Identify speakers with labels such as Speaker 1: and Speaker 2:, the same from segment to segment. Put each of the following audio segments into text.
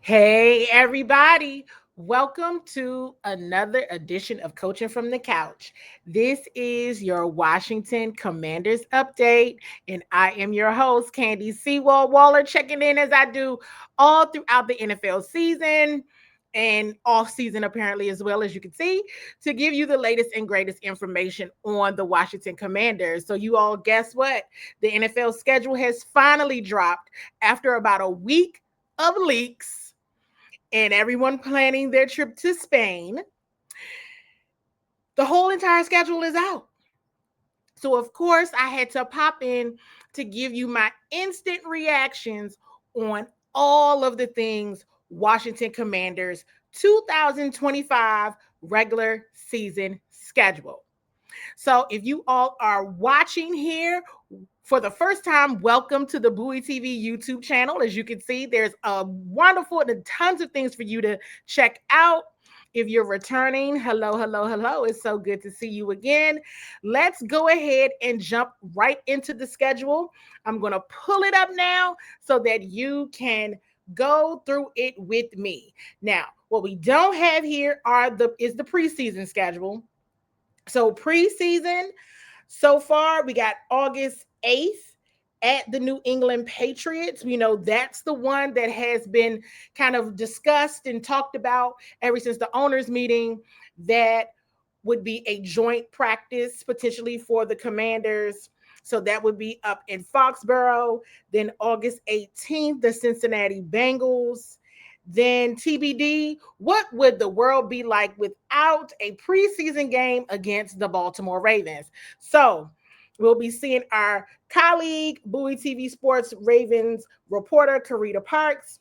Speaker 1: Hey, everybody. Welcome to another edition of Coaching from the Couch. This is your Washington Commanders update, and I am your host, Candi CWall Waller, checking in as I do all throughout the NFL season and off season, apparently, as well as you can see, to give you the latest and greatest information on the Washington Commanders. So, you all, guess what? The NFL schedule has finally dropped after about a week of leaks and everyone planning their trip to Spain. The whole entire schedule is out. So, of course, I had to pop in to give you my instant reactions on all of the things Washington Commanders 2025 regular season schedule. So, if you all are watching here for the first time, welcome to the Bowie TV YouTube channel. As you can see, there's a wonderful and tons of things for you to check out. If you're returning, hello, hello, hello. It's so good to see you again. Let's go ahead and jump right into the schedule. I'm going to pull it up now so that you can go through it with me. Now, what we don't have here is the preseason schedule. So preseason, so far, we got August 8th at the New England Patriots. You know, that's the one that has been kind of discussed and talked about ever since the owners' meeting. That would be a joint practice potentially for the Commanders. So that would be up in Foxborough. Then August 18th, the Cincinnati Bengals. Then TBD, what would the world be like without a preseason game against the Baltimore Ravens? So we'll be seeing our colleague, Bowie TV Sports Ravens reporter, Karita Parks,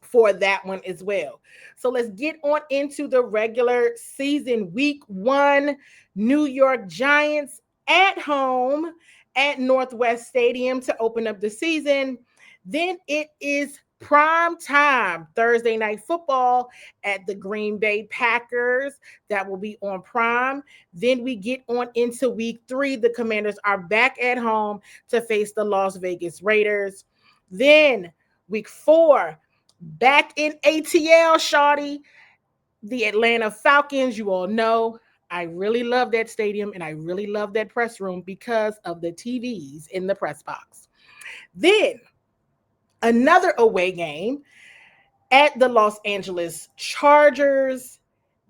Speaker 1: for that one as well. So let's get on into the regular season. Week 1, New York Giants at home at Northwest Stadium to open up the season. Then it is prime time Thursday night football at the Green Bay Packers. That will be on prime. Then we get on into week 3. The Commanders are back at home to face the Las Vegas Raiders. Then week 4, back in ATL, shawty, the Atlanta Falcons. You all know I really love that stadium and I really love that press room because of the TVs in the press box. Then another away game at the Los Angeles Chargers.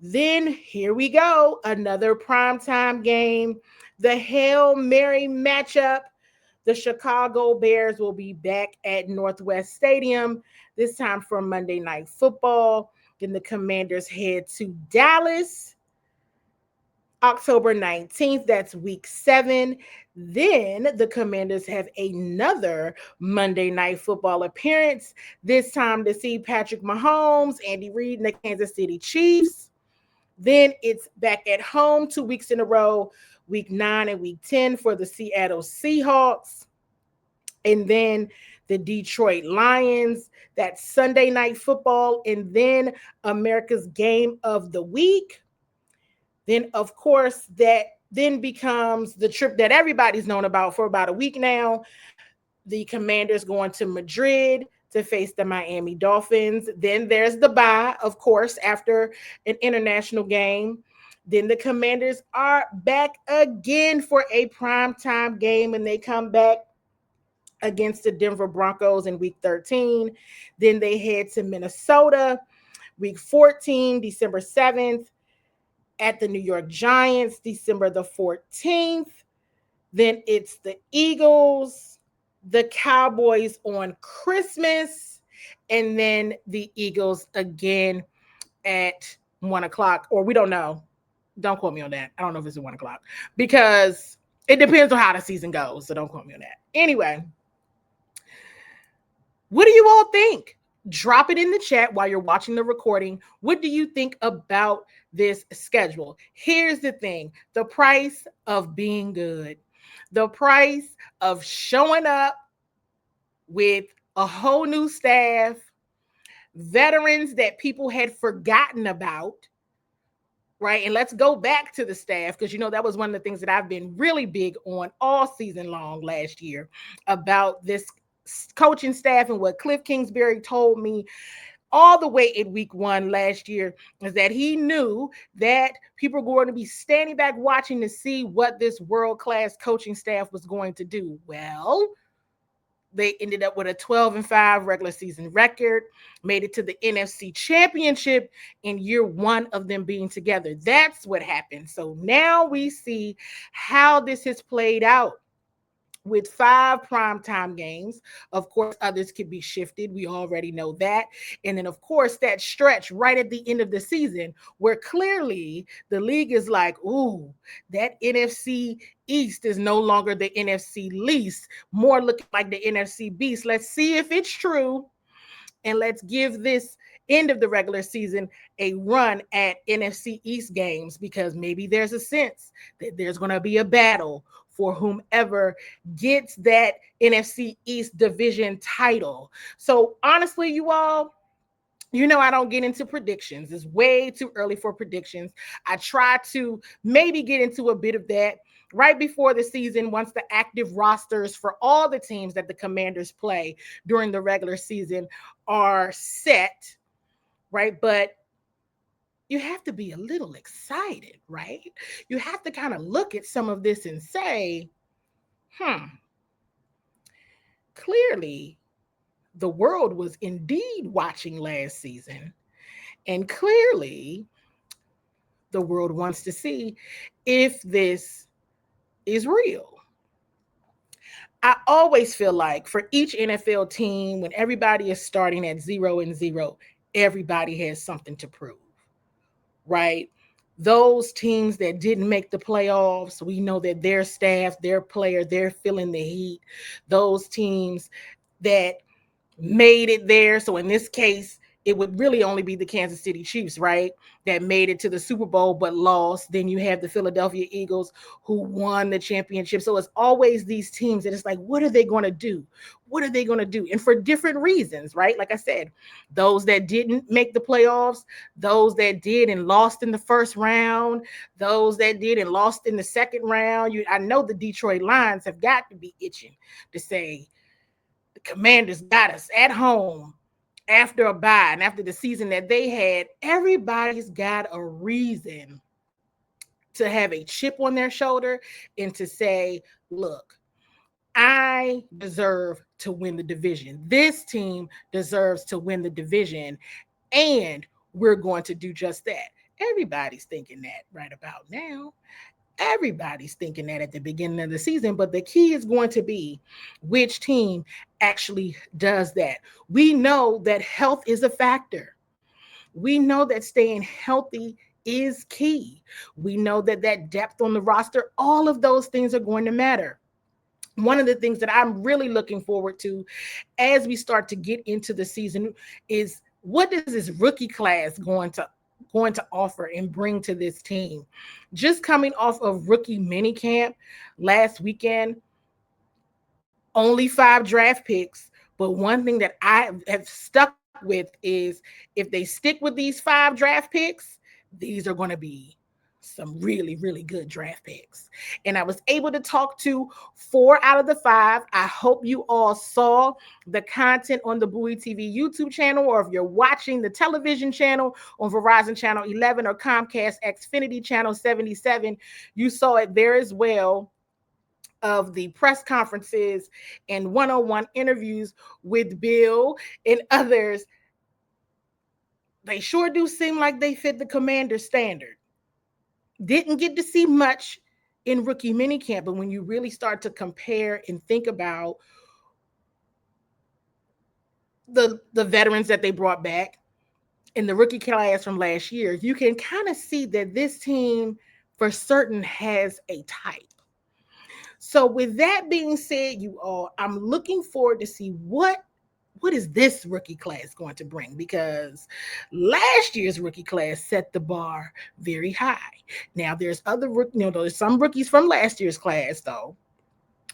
Speaker 1: Then here we go, another primetime game, the Hail Mary matchup. The Chicago Bears will be back at Northwest Stadium, this time for Monday Night Football. Then the Commanders head to Dallas October 19th. That's week 7. Then the Commanders have another Monday Night Football appearance, this time to see Patrick Mahomes, Andy Reid, and the Kansas City Chiefs. Then it's back at home 2 weeks in a row, week 9 and week 10 for the Seattle Seahawks. And then the Detroit Lions. That's Sunday Night Football. And then America's Game of the Week. Then, of course, that then becomes the trip that everybody's known about for about a week now. The Commanders going to Madrid to face the Miami Dolphins. Then there's the bye, of course, after an international game. Then the Commanders are back again for a primetime game, and they come back against the Denver Broncos in week 13. Then they head to Minnesota, week 14, December 7th, at the New York Giants, December the 14th. Then it's the Eagles, the Cowboys on Christmas, and then the Eagles again at 1 o'clock, or we don't know. Don't quote me on that. I don't know if it's at 1 o'clock because it depends on how the season goes. So don't quote me on that. Anyway, what do you all think? Drop it in the chat while you're watching the recording. What do you think about this schedule? Here's the thing: the price of being good, the price of showing up with a whole new staff, veterans that people had forgotten about, right? And let's go back to the staff because, you know, that was one of the things that I've been really big on all season long last year about this coaching staff and what Cliff Kingsbury told me all the way in week 1 last year is that he knew that people were going to be standing back watching to see what this world-class coaching staff was going to do. Well, they ended up with a 12-5 regular season record, made it to the NFC Championship in year 1 of them being together. That's what happened. So now we see how this has played out with 5 primetime games. Of course, others could be shifted. We already know that. And then, of course, that stretch right at the end of the season where clearly the league is like, ooh, that NFC East is no longer the NFC least, more looking like the NFC Beast. Let's see if it's true. And let's give this end of the regular season a run at NFC East games, because maybe there's a sense that there's going to be a battle for whomever gets that NFC East division title. So honestly, you all, I don't get into predictions. It's way too early for predictions. I try to maybe get into a bit of that right before the season, once the active rosters for all the teams that the Commanders play during the regular season are set, right? But you have to be a little excited, right? You have to kind of look at some of this and say, clearly the world was indeed watching last season. And clearly the world wants to see if this is real. I always feel like for each NFL team, when everybody is starting at 0-0, everybody has something to prove, right? Those teams that didn't make the playoffs, we know that their staff, their player, they're feeling the heat. Those teams that made it there. So in this case, it would really only be the Kansas City Chiefs, right, that made it to the Super Bowl but lost. Then you have the Philadelphia Eagles who won the championship. So it's always these teams that it's like, what are they going to do? What are they going to do? And for different reasons, right? Like I said, those that didn't make the playoffs, those that did and lost in the first round, those that did and lost in the second round. I know the Detroit Lions have got to be itching to say, the Commanders got us at home after a bye and after the season that they had. Everybody's got a reason to have a chip on their shoulder and to say, look, I deserve to win the division. This team deserves to win the division, and we're going to do just that. Everybody's thinking that right about now. Everybody's thinking that at the beginning of the season, but the key is going to be which team actually does that. We know that health is a factor. We know that staying healthy is key. We know that depth on the roster, all of those things are going to matter. One of the things that I'm really looking forward to as we start to get into the season is, what is this rookie class going to offer and bring to this team? Just coming off of rookie minicamp last weekend, only 5 draft picks. But one thing that I have stuck with is, if they stick with these 5 draft picks, these are going to be some really, really good draft picks. And I was able to talk to 4 out of the 5. I hope you all saw the content on the Bowie TV YouTube channel, or if you're watching the television channel on Verizon Channel 11 or Comcast Xfinity Channel 77, you saw it there as well, of the press conferences and one-on-one interviews with Bill and others. They sure do seem like they fit the Commander standard. Didn't get to see much in rookie minicamp, but when you really start to compare and think about the veterans that they brought back in the rookie class from last year, you can kind of see that this team for certain has a type. So with that being said, you all, I'm looking forward to see what is this rookie class going to bring, because last year's rookie class set the bar very high. Now there's there's some rookies from last year's class though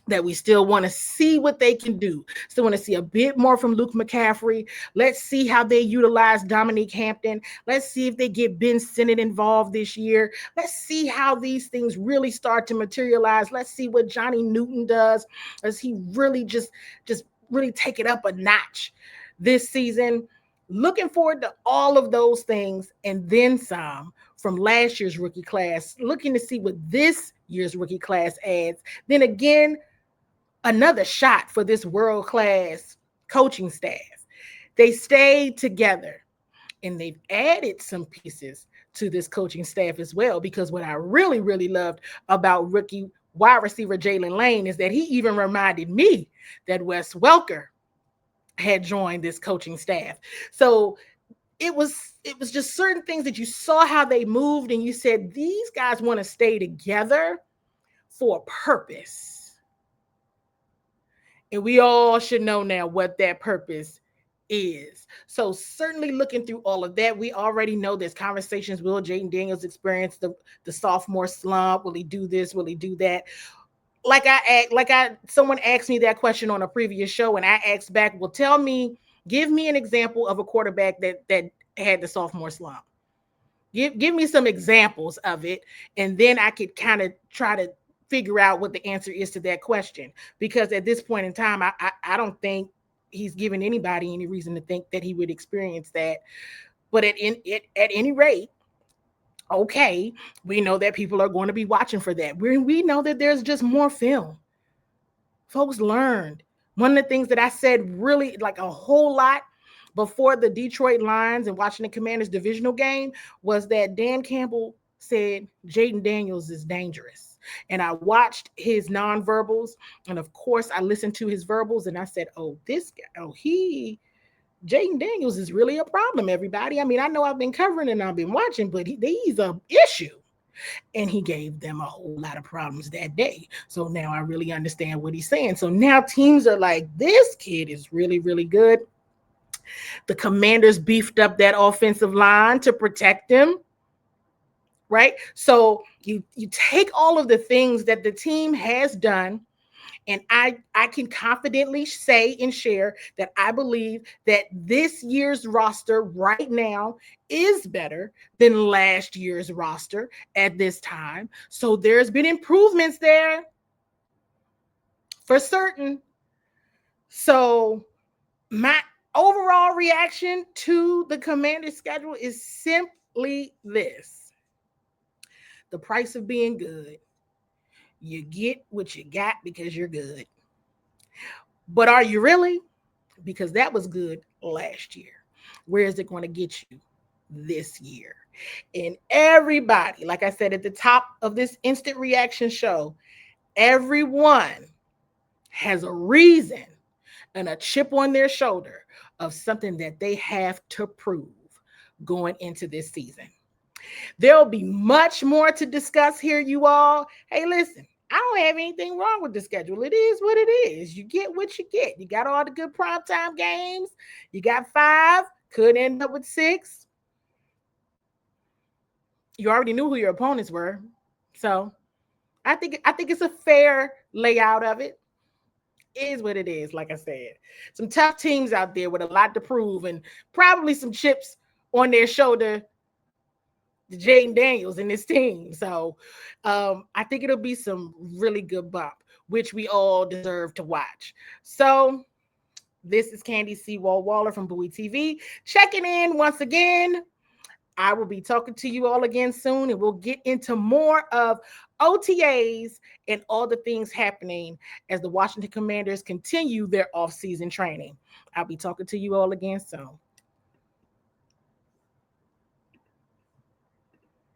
Speaker 1: that we still want to see what they can do. Still want to see a bit more from Luke McCaffrey. Let's see how they utilize Dominique Hampton. Let's see if they get Ben Sinnott involved this year. Let's see how these things really start to materialize. Let's see what Johnny Newton does. As he really just really take it up a notch this season. Looking forward to all of those things and then some from last year's rookie class, looking to see what this year's rookie class adds. Then again, another shot for this world class coaching staff. They stayed together and they've added some pieces to this coaching staff as well. Because what I really, really loved about rookie wide receiver Jalen Lane is that he even reminded me that Wes Welker had joined this coaching staff. So it was just certain things that you saw how they moved and you said these guys want to stay together for a purpose. And we all should know now what that purpose is. So certainly looking through all of that, we already know there's conversations. Will Jaden Daniels experience the sophomore slump? Will he do this? Will he do that? Someone asked me that question on a previous show, and I asked back, well, give me an example of a quarterback that had the sophomore slump. Give me some examples of it, and then I could kind of try to figure out what the answer is to that question. Because at this point in time, I don't think he's given anybody any reason to think that he would experience that. But at any rate, okay, we know that people are going to be watching for that. We know that there's just more film. Folks learned. One of the things that I said really like a whole lot before the Detroit Lions and Washington Commanders divisional game was that Dan Campbell said Jaden Daniels is dangerous. And I watched his nonverbals. And of course, I listened to his verbals and I said, oh, this guy, Jaden Daniels is really a problem, everybody. I mean, I know I've been covering and I've been watching, but he's an issue. And he gave them a whole lot of problems that day. So now I really understand what he's saying. So now teams are like, this kid is really, really good. The Commanders beefed up that offensive line to protect him. Right? So you take all of the things that the team has done, and I can confidently say and share that I believe that this year's roster right now is better than last year's roster at this time. So there's been improvements there for certain. So my overall reaction to the Commander's schedule is simply this. The price of being good. You get what you got because you're good. But are you really? Because that was good last year. Where is it going to get you this year? And everybody, like I said at the top of this instant reaction show, everyone has a reason and a chip on their shoulder of something that they have to prove going into this season. There'll be much more to discuss here, you all. Hey, listen, I don't have anything wrong with the schedule. It is what it is. You get what you get. You got all the good primetime games. You got 5, could end up with 6. You already knew who your opponents were. So I think it's a fair layout of it. It is what it is, like I said. Some tough teams out there with a lot to prove and probably some chips on their shoulder, the Jaden Daniels and his team. So I think it'll be some really good bump, which we all deserve to watch. So this is Candi CWall Waller from Bowie TV checking in once again. I will be talking to you all again soon, and we'll get into more of OTAs and all the things happening as the Washington Commanders continue their off-season training. I'll be talking to you all again soon.